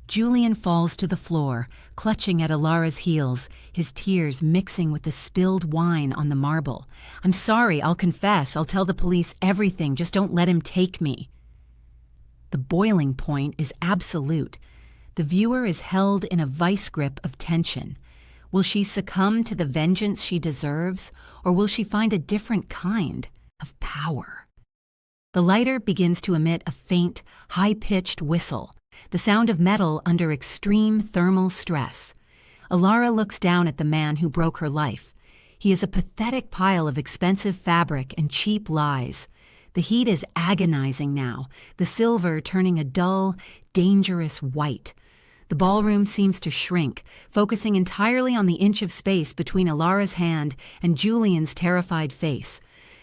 S1: Julian falls to the floor, clutching at Elara's heels, his tears mixing with the spilled wine on the marble. "I'm sorry, I'll confess. I'll tell the police everything. Just don't let him take me." The boiling point is absolute. The viewer is held in a vice grip of tension. Will she succumb to the vengeance she deserves, or will she find a different kind of power? The lighter begins to emit a faint, high-pitched whistle, the sound of metal under extreme thermal stress. Elara looks down at the man who broke her life. He is a pathetic pile of expensive fabric and cheap lies. The heat is agonizing now, the silver turning a dull, dangerous white. The ballroom seems to shrink, focusing entirely on the inch of space between Elara's hand and Julian's terrified face.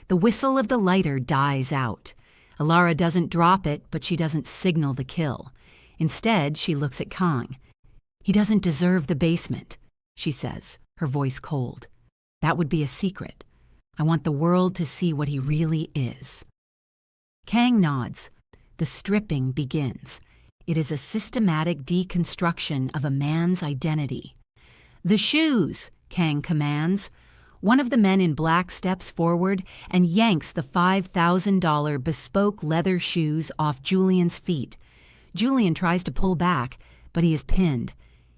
S1: The whistle of the lighter dies out. Elara doesn't drop it, but she doesn't signal the kill. Instead, she looks at Kang. "He doesn't deserve the basement," she says, her voice cold. "That would be a secret. I want the world to see what he really is." Kang nods. The stripping begins. It is a systematic deconstruction of a man's identity. "The shoes," Kang commands. One of the men in black steps forward and yanks the $5,000 bespoke leather shoes off Julian's feet. Julian tries to pull back, but he is pinned.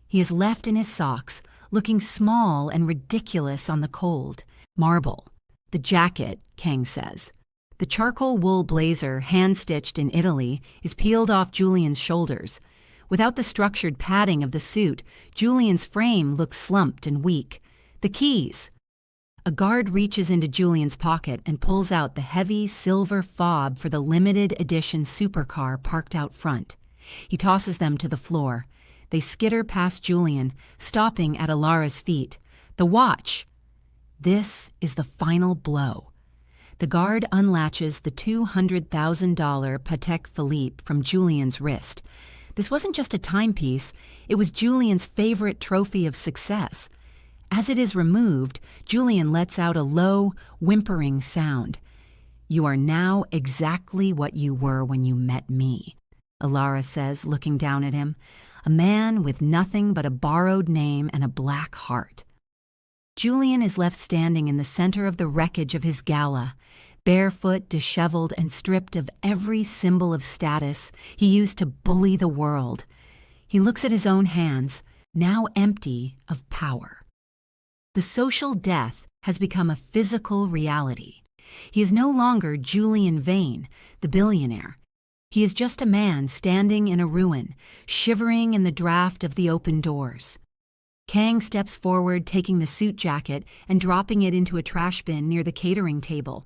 S1: He is left in his socks, looking small and ridiculous on the cold marble. The jacket, Kang says. The charcoal wool blazer, hand-stitched in Italy, is peeled off Julian's shoulders. Without the structured padding of the suit, Julian's frame looks slumped and weak. The keys. A guard reaches into Julian's pocket and pulls out the heavy silver fob for the limited edition supercar parked out front. He tosses them to the floor. They skitter past Julian, stopping at Elara's feet. The watch. This is the final blow. The guard unlatches the $200,000 Patek Philippe from Julian's wrist. This wasn't just a timepiece, it was Julian's favorite trophy of success. As it is removed, Julian lets out a low, whimpering sound. "You are now exactly what you were when you met me," Elara says, looking down at him. "A man with nothing but a borrowed name and a black heart." Julian is left standing in the center of the wreckage of his gala, barefoot, disheveled, and stripped of every symbol of status he used to bully the world. He looks at his own hands, now empty of power. The social death has become a physical reality. He is no longer Julian Vane, the billionaire. He is just a man standing in a ruin, shivering in the draft of the open doors. Kang steps forward, taking the suit jacket and dropping it into a trash bin near the catering table.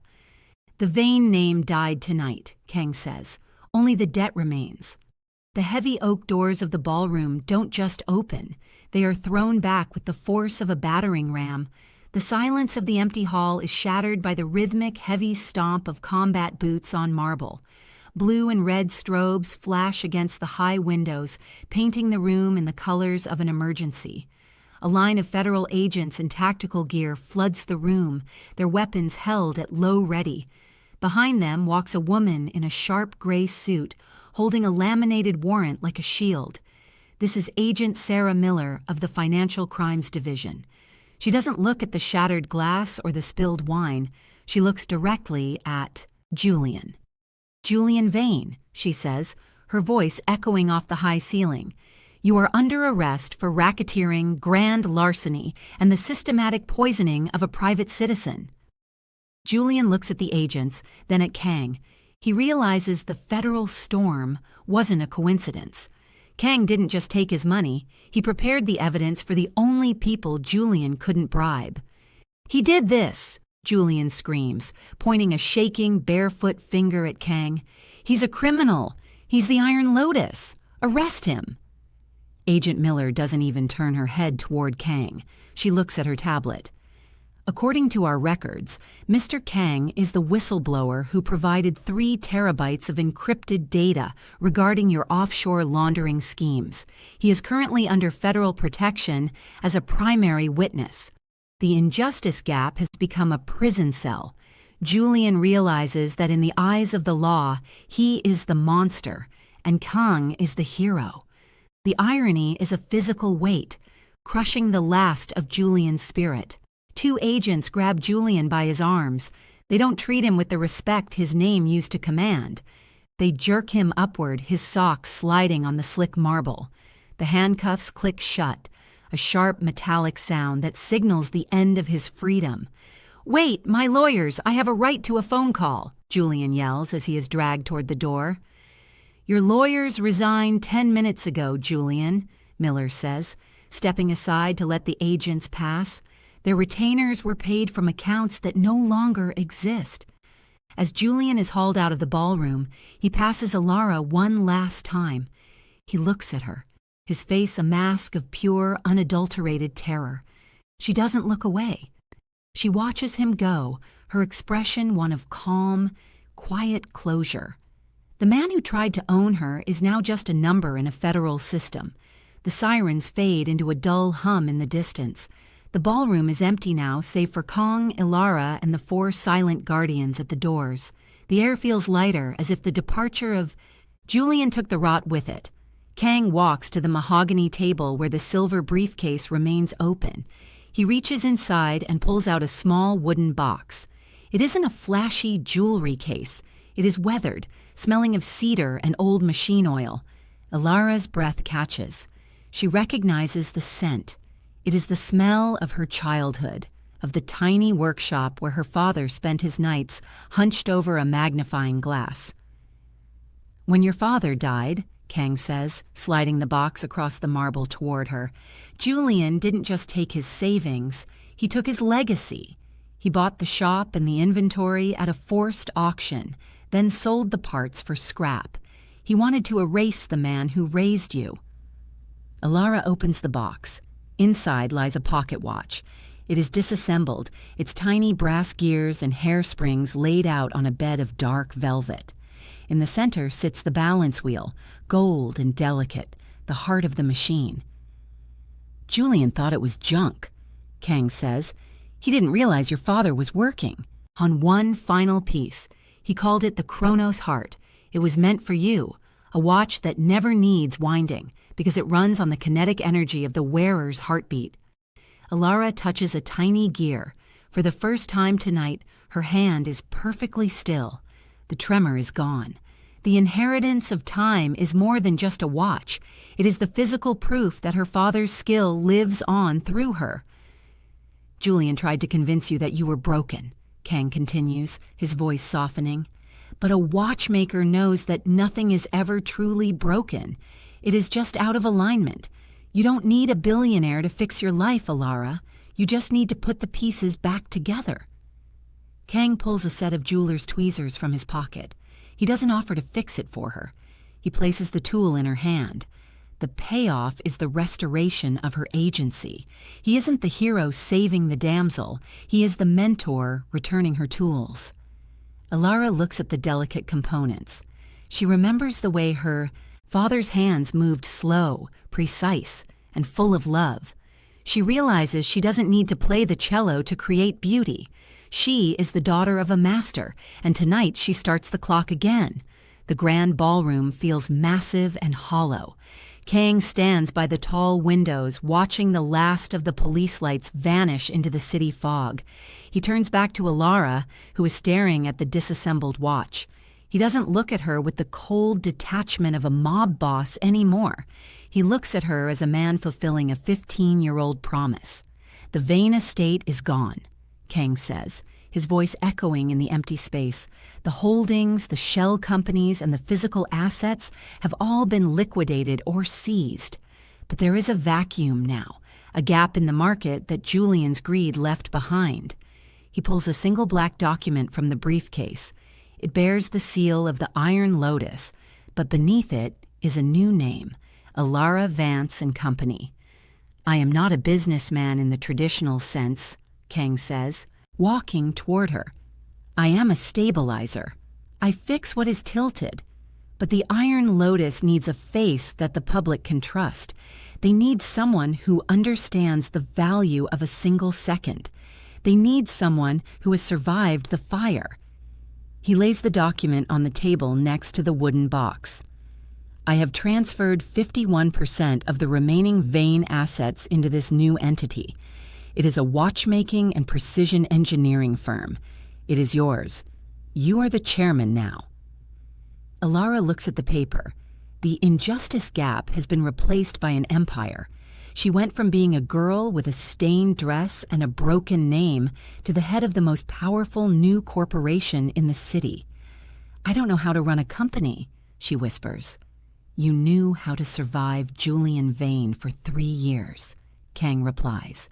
S1: "The Vane name died tonight," Kang says. "Only the debt remains." The heavy oak doors of the ballroom don't just open. They are thrown back with the force of a battering ram. The silence of the empty hall is shattered by the rhythmic, heavy stomp of combat boots on marble. Blue and red strobes flash against the high windows, painting the room in the colors of an emergency. A line of federal agents in tactical gear floods the room, their weapons held at low ready. Behind them walks a woman in a sharp gray suit, holding a laminated warrant like a shield. This is Agent Sarah Miller of the Financial Crimes Division. She doesn't look at the shattered glass or the spilled wine. She looks directly at Julian. "Julian Vane," she says, her voice echoing off the high ceiling. "You are under arrest for racketeering, grand larceny, and the systematic poisoning of a private citizen." Julian looks at the agents, then at Kang. He realizes the federal storm wasn't a coincidence. Kang didn't just take his money, he prepared the evidence for the only people Julian couldn't bribe. "He did this," Julian screams, pointing a shaking, barefoot finger at Kang. "He's a criminal. He's the Iron Lotus. Arrest him." Agent Miller doesn't even turn her head toward Kang. She looks at her tablet. "According to our records, Mr. Kang is the whistleblower who provided 3 terabytes of encrypted data regarding your offshore laundering schemes. He is currently under federal protection as a primary witness. The injustice gap has become a prison cell. Julian realizes that in the eyes of the law, he is the monster, and Kang is the hero. The irony is a physical weight, crushing the last of Julian's spirit. 2 agents grab Julian by his arms. They don't treat him with the respect his name used to command. They jerk him upward, his socks sliding on the slick marble. The handcuffs click shut, a sharp metallic sound that signals the end of his freedom. "Wait, my lawyers, I have a right to a phone call," Julian yells as he is dragged toward the door. "Your lawyers resigned 10 minutes ago, Julian," Miller says, stepping aside to let the agents pass. Their retainers were paid from accounts that no longer exist. As Julian is hauled out of the ballroom, he passes Elara one last time. He looks at her, his face a mask of pure, unadulterated terror. She doesn't look away. She watches him go, her expression one of calm, quiet closure. The man who tried to own her is now just a number in a federal system. The sirens fade into a dull hum in the distance. The ballroom is empty now, save for Kang, Elara, and the 4 silent guardians at the doors. The air feels lighter, as if the departure of Julian took the rot with it. Kang walks to the mahogany table where the silver briefcase remains open. He reaches inside and pulls out a small wooden box. It isn't a flashy jewelry case. It is weathered, smelling of cedar and old machine oil. Elara's breath catches. She recognizes the scent. It is the smell of her childhood, of the tiny workshop where her father spent his nights hunched over a magnifying glass. "When your father died," Kang says, sliding the box across the marble toward her, "Julian didn't just take his savings, he took his legacy. He bought the shop and the inventory at a forced auction, then sold the parts for scrap. He wanted to erase the man who raised you." Elara opens the box. Inside lies a pocket watch. It is disassembled, its tiny brass gears and hairsprings laid out on a bed of dark velvet. In the center sits the balance wheel, gold and delicate, the heart of the machine. "Julian thought it was junk," Kang says. "He didn't realize your father was working on one final piece. He called it the Chronos Heart. It was meant for you, a watch that never needs winding because it runs on the kinetic energy of the wearer's heartbeat." Elara touches a tiny gear. For the first time tonight, her hand is perfectly still. The tremor is gone. The inheritance of time is more than just a watch. It is the physical proof that her father's skill lives on through her. "Julian tried to convince you that you were broken," Kang continues, his voice softening. "But a watchmaker knows that nothing is ever truly broken. It is just out of alignment. You don't need a billionaire to fix your life, Elara. You just need to put the pieces back together." Kang pulls a set of jeweler's tweezers from his pocket. He doesn't offer to fix it for her. He places the tool in her hand. The payoff is the restoration of her agency. He isn't the hero saving the damsel. He is the mentor returning her tools. Elara looks at the delicate components. She remembers the way her father's hands moved slow, precise, and full of love. She realizes she doesn't need to play the cello to create beauty. She is the daughter of a master, and tonight she starts the clock again. The grand ballroom feels massive and hollow. Kang stands by the tall windows, watching the last of the police lights vanish into the city fog. He turns back to Elara, who is staring at the disassembled watch. He doesn't look at her with the cold detachment of a mob boss anymore. He looks at her as a man fulfilling a 15-year-old promise. "The Vane estate is gone," Kang says, his voice echoing in the empty space. "The holdings, the shell companies, and the physical assets have all been liquidated or seized. But there is a vacuum now, a gap in the market that Julian's greed left behind." He pulls a single black document from the briefcase. It bears the seal of the Iron Lotus, but beneath it is a new name, Elara Vance and Company. "I am not a businessman in the traditional sense," Kang says, walking toward her. "I am a stabilizer. I fix what is tilted. But the Iron Lotus needs a face that the public can trust. They need someone who understands the value of a single second. They need someone who has survived the fire." He lays the document on the table next to the wooden box. "I have transferred 51% of the remaining Vane assets into this new entity. It is a watchmaking and precision engineering firm. It is yours. You are the chairman now." Elara looks at the paper. The injustice gap has been replaced by an empire. She went from being a girl with a stained dress and a broken name to the head of the most powerful new corporation in the city. "I don't know how to run a company," she whispers. "You knew how to survive Julian Vane for 3 years," Kang replies.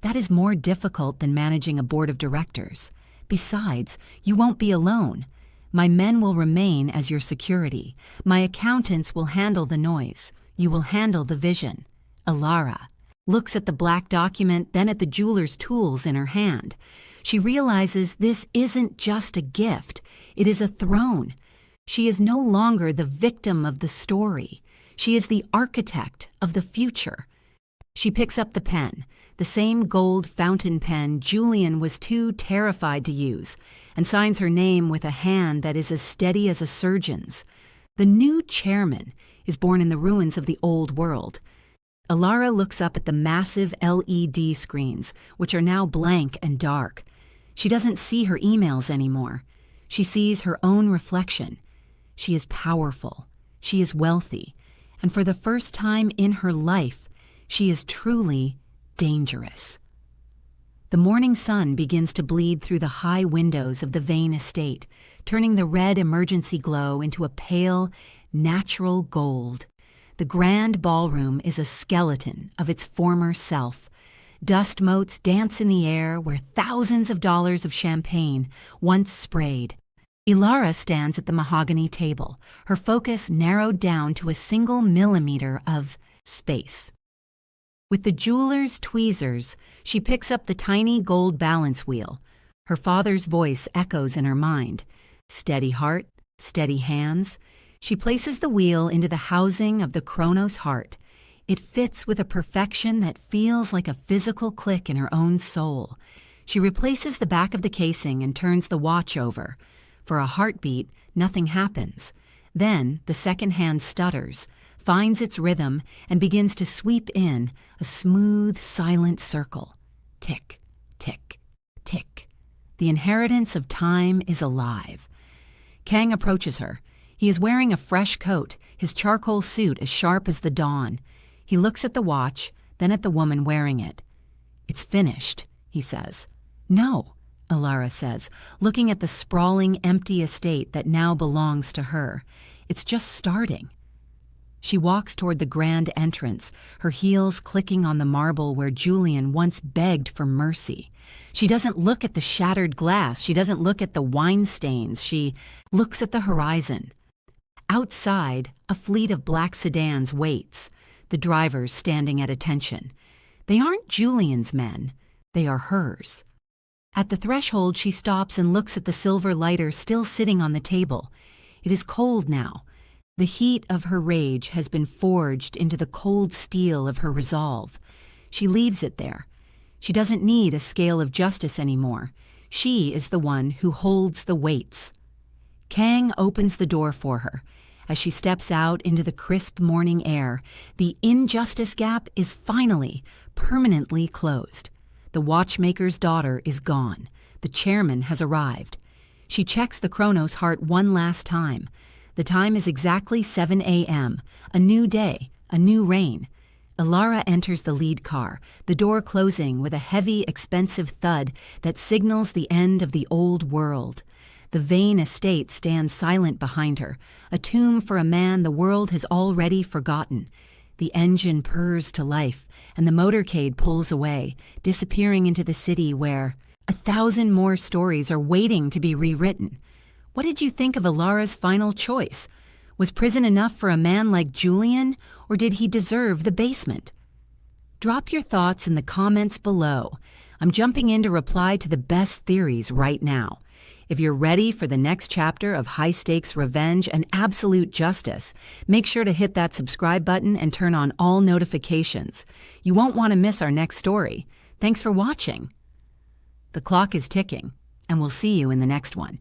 S1: "That is more difficult than managing a board of directors. Besides, you won't be alone. My men will remain as your security. My accountants will handle the noise. You will handle the vision." Elara looks at the black document, then at the jeweler's tools in her hand. She realizes this isn't just a gift. It is a throne. She is no longer the victim of the story. She is the architect of the future. She picks up the pen, the same gold fountain pen Julian was too terrified to use, and signs her name with a hand that is as steady as a surgeon's. The new chairman is born in the ruins of the old world. Elara looks up at the massive LED screens, which are now blank and dark. She doesn't see her emails anymore. She sees her own reflection. She is powerful. She is wealthy. And for the first time in her life, she is truly dangerous. The morning sun begins to bleed through the high windows of the Vane estate, turning the red emergency glow into a pale, natural gold. The grand ballroom is a skeleton of its former self. Dust motes dance in the air where thousands of dollars of champagne once sprayed. Elara stands at the mahogany table, her focus narrowed down to a single millimeter of space. With the jeweler's tweezers, she picks up the tiny gold balance wheel. Her father's voice echoes in her mind. Steady heart, steady hands. She places the wheel into the housing of the Chronos heart. It fits with a perfection that feels like a physical click in her own soul. She replaces the back of the casing and turns the watch over. For a heartbeat, nothing happens. Then the second hand stutters, finds its rhythm, and begins to sweep in a smooth, silent circle. Tick, tick, tick. The inheritance of time is alive. Kang approaches her. He is wearing a fresh coat, his charcoal suit as sharp as the dawn. He looks at the watch, then at the woman wearing it. "It's finished," he says. "No," Elara says, looking at the sprawling, empty estate that now belongs to her. "It's just starting." She walks toward the grand entrance, her heels clicking on the marble where Julian once begged for mercy. She doesn't look at the shattered glass. She doesn't look at the wine stains. She looks at the horizon. Outside, a fleet of black sedans waits, the drivers standing at attention. They aren't Julian's men. They are hers. At the threshold, she stops and looks at the silver lighter still sitting on the table. It is cold now. The heat of her rage has been forged into the cold steel of her resolve. She leaves it there. She doesn't need a scale of justice anymore. She is the one who holds the weights. Kang opens the door for her. As she steps out into the crisp morning air, the injustice gap is finally, permanently closed. The watchmaker's daughter is gone. The chairman has arrived. She checks the Chronos heart one last time. The time is exactly 7 a.m., a new day, a new reign. Elara enters the lead car, the door closing with a heavy, expensive thud that signals the end of the old world. The Vane estate stands silent behind her, a tomb for a man the world has already forgotten. The engine purrs to life, and the motorcade pulls away, disappearing into the city where 1,000 more stories are waiting to be rewritten. What did you think of Elara's final choice? Was prison enough for a man like Julian, or did he deserve the basement? Drop your thoughts in the comments below. I'm jumping in to reply to the best theories right now. If you're ready for the next chapter of high-stakes revenge and absolute justice, make sure to hit that subscribe button and turn on all notifications. You won't want to miss our next story. Thanks for watching. The clock is ticking, and we'll see you in the next one.